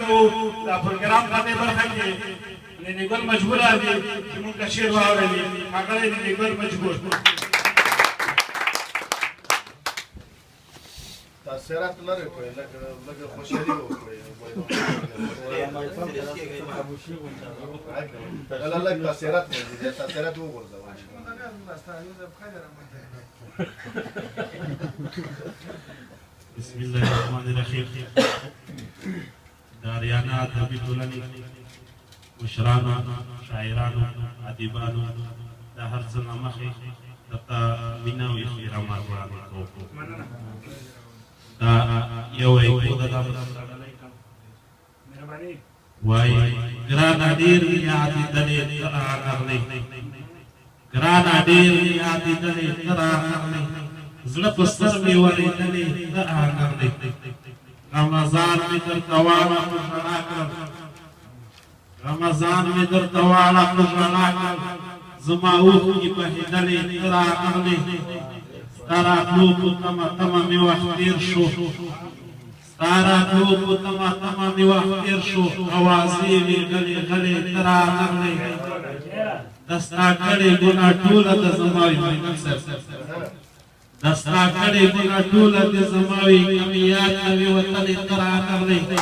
کوو دا پروګرام باندې برخه کې نیلی ګل مجبور دی چې موږ شعر واورئ هغه نیلی ګل مجبور تاثیرات لري کوي لکه خوشحالي وکړي لا لا تاثیرات دي تاثیرات وګورځو بسم الله الرحمن الرحیم داریانا ادبی ټولنې مشرانو شاعرانو ادیبانو د هر څه نه مخکې درته مینه او احترامات وړاندې کوو دا یو ایکو د وای ګرانه ډېر یاد دلې تر راغلی ګرانه ډېر یاد دلې تر راغلی زړه په سر مې ورېدلې تر راغلی رمضان مې درته واړه په ژړا کړم رمضان مې درته واړه په ژړا کړم زما اوښکې بهېدلې تر راغلی ستا راتلو په تمه تمه مې وخت تېر شو ستا راتلو په تمه تمه مې وخت تېر شو اوازې وې غلې غلې ته راغلې د ستا کړې ګناه ټوله د زما وي د ستا کړې ګناه ټوله د زما وي کمې یاد نه وي وتلې ته راغلې تا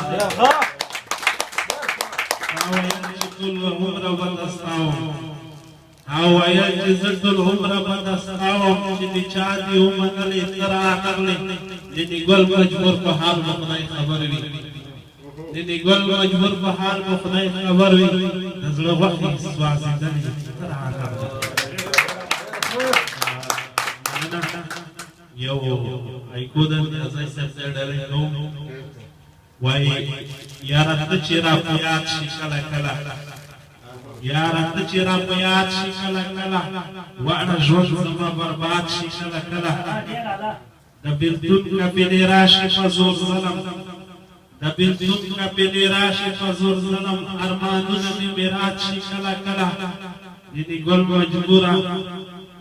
ویل چې ټول هومره بده ستا وم او ویل چې زه ټول هومره بده ستا وم چې د چا دې ومنلې ته راغلې نیلی ګل مجبور په حال به خدای خبر وي نیلی ګل مجبور په حال به خدای خبر وي د زړه غوښې سوځېدلې ته راغلې یو ایکو د ځای صاحب ځای ډالۍ کوم وایي یاره ته چې را په یاد شي کله کله یاره ته چې را په یاد شي کله کله واړه ژوند زما برباد شي کله کله د بیلتون کپلې راشي په زور ظلم د بیلتون کپلې راشي په زور ظلم ارمانونه مې میراث شي کله کله نیلی ګل مجبوره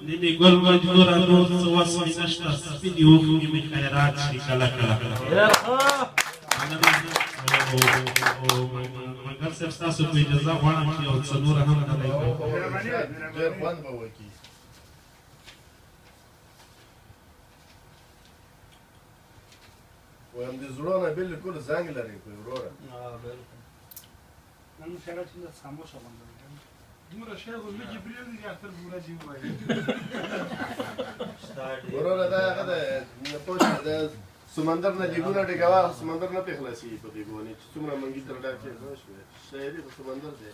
نیلی ګل مجبوره نور څه وس مې نشته سپینې اوښکې مې خیرات شي کله کله مګر صاحب ستاسو په اجازه غواړم چې یو څه نوره هم ډالۍ کړم ډېر خوند به وکړي وایم د زړه نه بالکل زنګ لري کوي وروره نن شهر چې خاموشه باندې دومره شی خو لږې پرېږدي چې اختر پوره چې ووایي وروره دا هغه د پوه د سمندر نه دیګونه ډېګوه سمندر نه پې خلاصېږي په دیګونې چې څومره منګي تر ډاکې پوه شوې شاعري په سمندر دی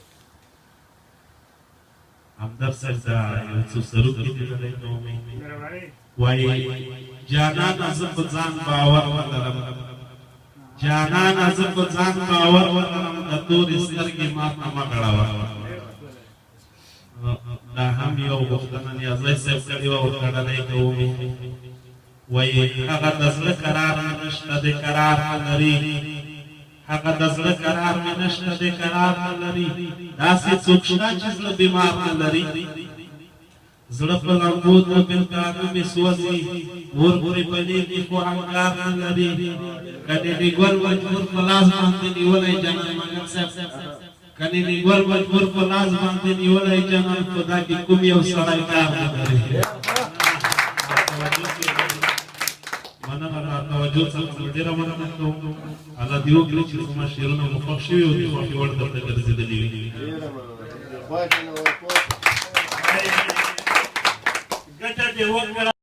همدرد صاحب دا یو څو سروکې دې ډالۍ کوم وایي جانانه زه په ځان باور ولرم جانانه زه په ځان باور ولرم د تورې سترګې ماته مه غړوه دا هم یو غوښتنه نیازی صاحب کړې وه ورته ډالۍ کوم وایي هغه د زړه قرار مې نشته دی قرار نه لري هغه د زړه قرار مې نشته دی قرار نه لري داسې څوک شته چې زړه بیمار نه لري زړه په لمبو د بېلتانه مې سوځي مور پورې بلېږي خو انګار نه لري که نیلی ګل مجبور په لاس باندې نیولی جانان مګر صاحب که نیلی ګل مجبور په لاس باندې نیولی جانان په دا کې کوم یو سړی کار نه لري مننه له توجه څخه ډېره مننه کوم الله دې وکړي چې زما شعرونه مو خوښ شوي او د خوښې وړ درته ګرځېدلي وي ګټه دې وکړه